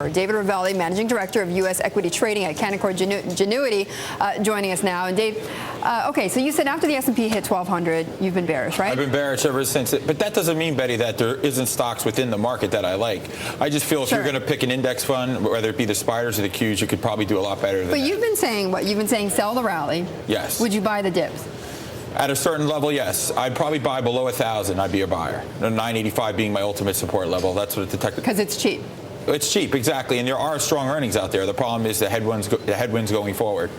cover. David Rovelli, Managing Director of U.S. Equity Trading at Canaccord Genuity, joining us now. And Dave, okay, so you said after the S&P hit 1,200, you've been bearish, right? I've been bearish ever since. But that doesn't mean, Betty, that there isn't stocks within the market that I like. I just feel if you're going to pick an index fund, whether it be the spiders or the Qs, you could probably do a lot better than that. But you've been saying what? You've been saying sell the rally. Yes. Would you buy the dips? At a certain level, yes. I'd probably buy below 1,000. I'd be a buyer. 985 being my ultimate support level. That's what it detected. Because it's cheap. It's cheap, exactly. And there are strong earnings out there. The problem is the headwinds going forward.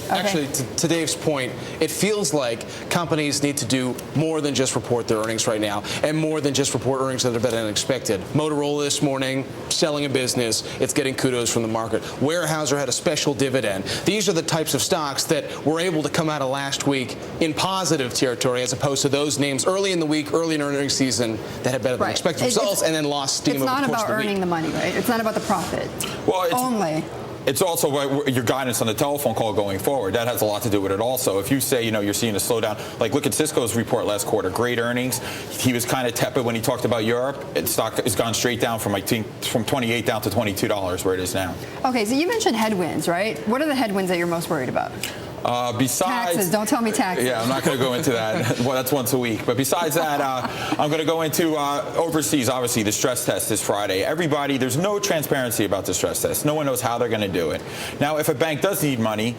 Okay. Actually, to Dave's point, it feels like companies need to do more than just report their earnings right now, and more than just report earnings that are better than expected. Motorola this morning, selling a business, it's getting kudos from the market. Weyerhaeuser had a special dividend. These are the types of stocks that were able to come out of last week in positive territory, as opposed to those names early in the week, early in earnings season, that had better than expected results and then lost steam over the course of the week. It's not about earning the money, right? It's not about the profit. Well, only. It's also your guidance on the telephone call going forward. That has a lot to do with it also. If you say, you're seeing a slowdown, like look at Cisco's report last quarter, great earnings. He was kind of tepid when he talked about Europe. Stock has gone straight down from 28 down to $22 where it is now. Okay, so you mentioned headwinds, right? What are the headwinds that you're most worried about? Besides taxes, don't tell me taxes. Yeah, I'm not going to go into that. Well, that's once a week. But besides that, I'm going to go into overseas. Obviously, the stress test this Friday. Everybody, there's no transparency about the stress test. No one knows how they're going to do it. Now, if a bank does need money,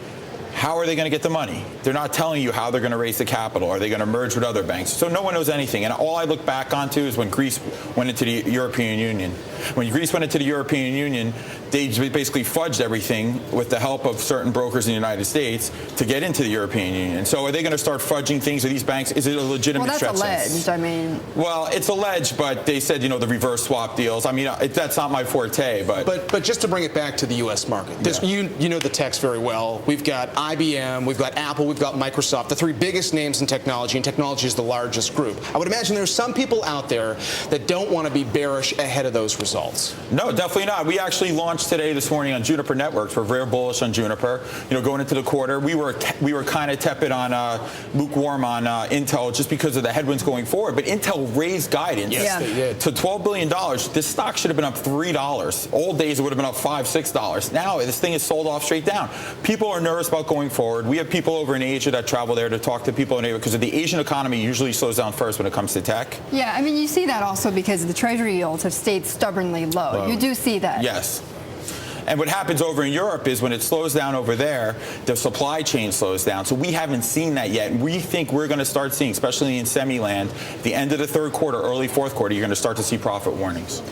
how are they going to get the money? They're not telling you how they're going to raise the capital. Are they going to merge with other banks? So no one knows anything. And all I look back onto is when Greece went into the European Union. When Greece went into the European Union, they basically fudged everything with the help of certain brokers in the United States to get into the European Union. So are they going to start fudging things with these banks? Is it a legitimate stress test? Well, that's alleged. Well, it's alleged, but they said, the reverse swap deals. That's not my forte. But just to bring it back to the U.S. market, you know the techs very well. We've got IBM, we've got Apple, we've got Microsoft, the three biggest names in technology, and technology is the largest group. I would imagine there's some people out there that don't want to be bearish ahead of those results. No, definitely not. We actually launched this morning on Juniper Networks. We're very bullish on Juniper. Going into the quarter, we were kind of tepid on lukewarm on Intel just because of the headwinds going forward. But Intel raised guidance to $12 billion. This stock should have been up $3. Old days it would have been up $5, $6. Now this thing is sold off straight down. People are nervous about going forward. We have people over in Asia that travel there to talk to people in Asia because the Asian economy usually slows down first when it comes to tech. Yeah, you see that also because the Treasury yields have stayed stubbornly low. You do see that. Yes. And what happens over in Europe is when it slows down over there, the supply chain slows down. So we haven't seen that yet. We think we're going to start seeing, especially in semi-land, the end of the third quarter, early fourth quarter, you're going to start to see profit warnings.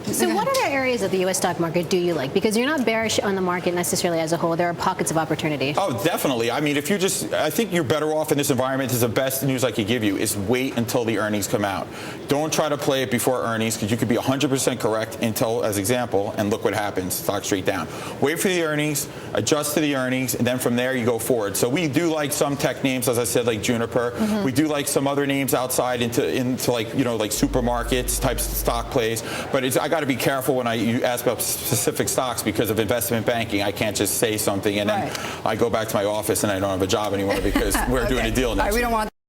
So what other areas of the U.S. stock market do you like? Because you're not bearish on the market necessarily as a whole. There are pockets of opportunity. Oh, definitely. I think you're better off in this environment. Is the best news I could give you is wait until the earnings come out. Don't try to play it before earnings because you could be 100% correct until, as example, and look what happens. Stock straight down. Wait for the earnings, adjust to the earnings, and then from there you go forward. So we do like some tech names, as I said, like Juniper. Mm-hmm. We do like some other names outside into like supermarkets types of stock plays. But I got to be careful when you ask about specific stocks because of investment banking. I can't just say something and then I go back to my office and I don't have a job anymore because we're doing a deal next week. We don't want